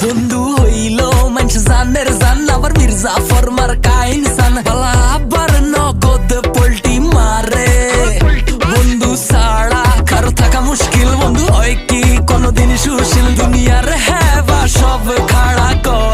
বন্ধু হইল মানুষ জানের জান আবার মির্জাফর মার্কা ইনসান বালা আবার নগদ পোল্টি মারে বন্ধু ছাড়া কারো থাকা মুশকিল বন্ধু হয় কি কোনদিন সুশীল দুনিয়ার হেবা সব খাড়া কর